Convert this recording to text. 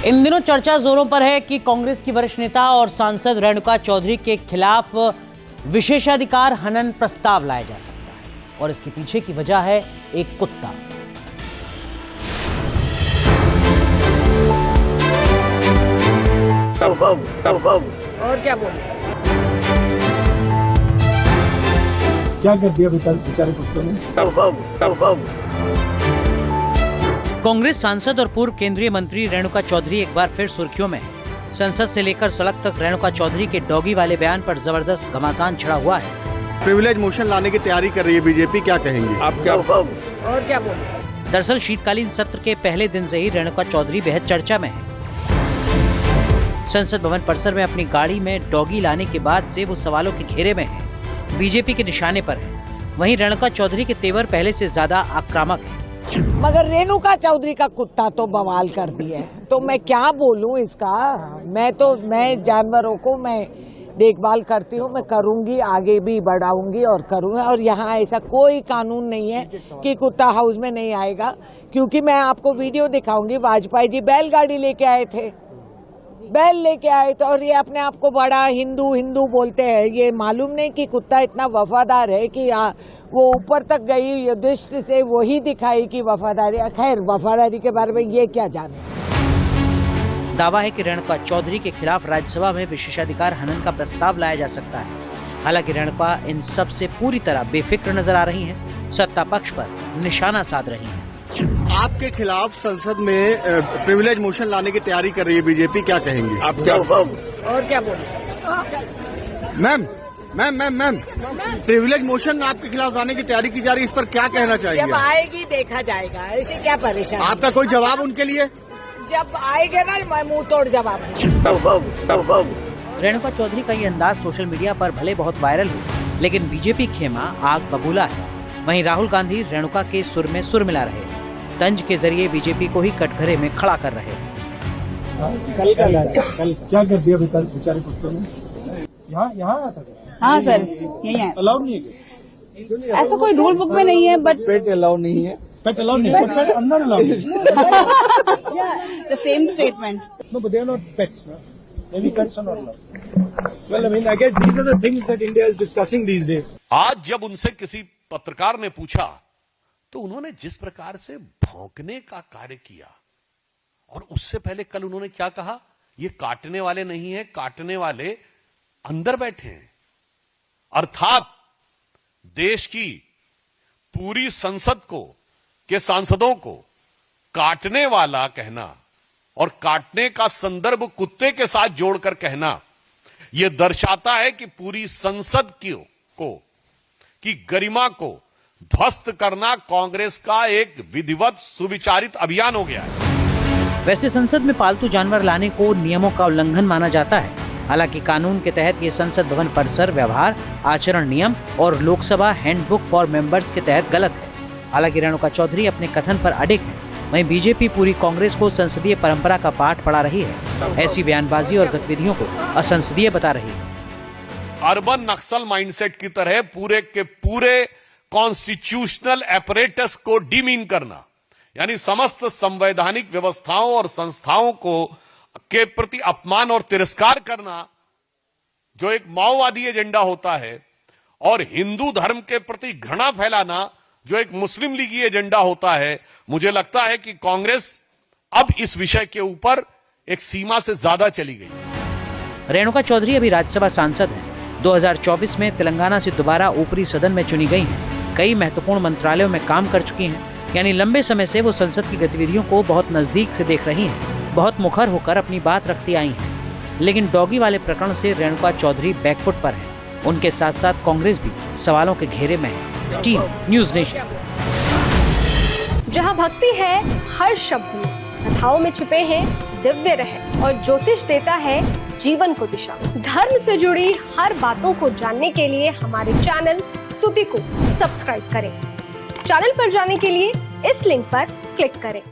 इन दिनों चर्चा जोरों पर है कि कांग्रेस की वरिष्ठ नेता और सांसद रेणुका चौधरी के खिलाफ विशेषाधिकार हनन प्रस्ताव लाया जा सकता है और इसके पीछे की वजह है एक कुत्ता। और क्या बोले, क्या कर दिया बेचारे कुत्ते ने। कांग्रेस सांसद और पूर्व केंद्रीय मंत्री रेणुका चौधरी एक बार फिर सुर्खियों में है। संसद से लेकर सड़क तक रेणुका चौधरी के डॉगी वाले बयान पर जबरदस्त घमासान छिड़ा हुआ है। प्रिविलेज मोशन लाने की तैयारी कर रही है बीजेपी, क्या कहेंगे आप? क्या और क्या बोले। दरअसल शीतकालीन सत्र के पहले दिन से ही रेणुका चौधरी बेहद चर्चा में है। संसद भवन परिसर में अपनी गाड़ी में डॉगी लाने के बाद से वो सवालों के घेरे में है, बीजेपी के निशाने पर है। वहीं रेणुका चौधरी के तेवर पहले से ज्यादा आक्रामक है। मगर रेणुका चौधरी का कुत्ता तो बवाल कर दिया है, तो मैं क्या बोलूं इसका। मैं जानवरों को मैं देखभाल करती हूँ, मैं करूंगी, आगे भी बढ़ाऊंगी और करूंगा। और यहाँ ऐसा कोई कानून नहीं है कि कुत्ता हाउस में नहीं आएगा, क्योंकि मैं आपको वीडियो दिखाऊंगी। वाजपेयी जी बैलगाड़ी लेके आए थे, बैल लेके आए थे, और ये अपने आप को बड़ा हिंदू हिंदू बोलते हैं। ये मालूम नहीं कि कुत्ता इतना वफादार है कि वो ऊपर तक गई, ये दृष्टि से वही दिखाई कि वफादारी। खैर, वफादारी के बारे में ये क्या जाने। दावा है कि रेणुका चौधरी के खिलाफ राज्यसभा में विशेषाधिकार हनन का प्रस्ताव लाया जा सकता है। हालांकि रेणुका इन सब से पूरी तरह बेफिक्र नजर आ रही हैं, सत्ता पक्ष पर निशाना साध रही हैं। आपके खिलाफ संसद में प्रिविलेज मोशन लाने की तैयारी कर रही है बीजेपी, क्या कहेंगे आप? क्या और क्या बोले। मैम प्रिविलेज मोशन आपके खिलाफ लाने की तैयारी की जा रही है, इस पर क्या कहना चाहिए? जब आएगी देखा जाएगा, ऐसे क्या परेशान। आपका कोई जवाब उनके लिए? जब आएगा ना, मैं मुंह तोड़ जवाब। रेणुका चौधरी का ये अंदाज सोशल मीडिया पर भले बहुत वायरल हुआ, लेकिन बीजेपी खेमा आग बबूला है। वहीं राहुल गांधी रेणुका के सुर में सुर मिला रहे, तंज के जरिए बीजेपी को ही कटघरे में खड़ा कर रहे। कल क्या कर दिया बेचारे कुत्ते ने। यहाँ आता था। हाँ सर, यही है। अलाउ नहीं है, ऐसा कोई रूल बुक में नहीं है, बट पेट अलाउ नहीं है। पेट अलाउ नहीं है, but pet are not allowed. the same statement. No, but they are not pets. No? Maybe pets are not allowed. Well, I mean, I guess these are the things that India is discussing these days. आज जब उनसे किसी पत्रकार ने पूछा तो उन्होंने जिस प्रकार से भौंकने का कार्य किया, और उससे पहले कल उन्होंने क्या कहा, ये काटने वाले नहीं है, काटने वाले अंदर बैठे हैं। अर्थात देश की पूरी संसद को के सांसदों को काटने वाला कहना और काटने का संदर्भ कुत्ते के साथ जोड़कर कहना, यह दर्शाता है कि पूरी संसद की गरिमा को ध्वस्त करना कांग्रेस का एक विधिवत सुविचारित अभियान हो गया है। वैसे संसद में पालतू जानवर लाने को नियमों का उल्लंघन माना जाता है। हालांकि कानून के तहत ये संसद भवन परिसर व्यवहार आचरण नियम और लोकसभा हैंडबुक फॉर मेंबर्स के तहत गलत है। हालांकि रेणुका चौधरी अपने कथन पर अडिग है। वहीं बीजेपी पूरी कांग्रेस को संसदीय परंपरा का पाठ पढ़ा रही है, ऐसी बयानबाजी और गतिविधियों को असंसदीय बता रही है। अर्बन नक्सल माइंडसेट की तरह पूरे के पूरे कॉन्स्टिट्यूशनल एपरेटस को डिमीन करना, यानी समस्त संवैधानिक व्यवस्थाओं और संस्थाओं को के प्रति अपमान और तिरस्कार करना, जो एक माओवादी एजेंडा होता है, और हिंदू धर्म के प्रति घृणा फैलाना, जो एक मुस्लिम लीगी एजेंडा होता है। मुझे लगता है कि कांग्रेस अब इस विषय के ऊपर एक सीमा से ज्यादा चली गई। रेणुका चौधरी अभी राज्यसभा सांसद हैं। 2024 में तेलंगाना से दोबारा ऊपरी सदन में चुनी गई हैं। कई महत्वपूर्ण मंत्रालयों में काम कर चुकी हैं, यानी लंबे समय से वो संसद की गतिविधियों को बहुत नजदीक से देख रही हैं। बहुत मुखर होकर अपनी बात रखती आई हैं। लेकिन डॉगी वाले प्रकरण से रेणुका चौधरी बैकफुट पर है। उनके साथ साथ कांग्रेस भी सवालों के घेरे में है। Team news nation. जहां भक्ति है हर शब्द में, कथाओं में छुपे हैं दिव्य रहस्य, और ज्योतिष देता है जीवन को दिशा। धर्म से जुड़ी हर बातों को जानने के लिए हमारे चैनल स्तुति को सब्सक्राइब करें। चैनल पर जाने के लिए इस लिंक पर क्लिक करें।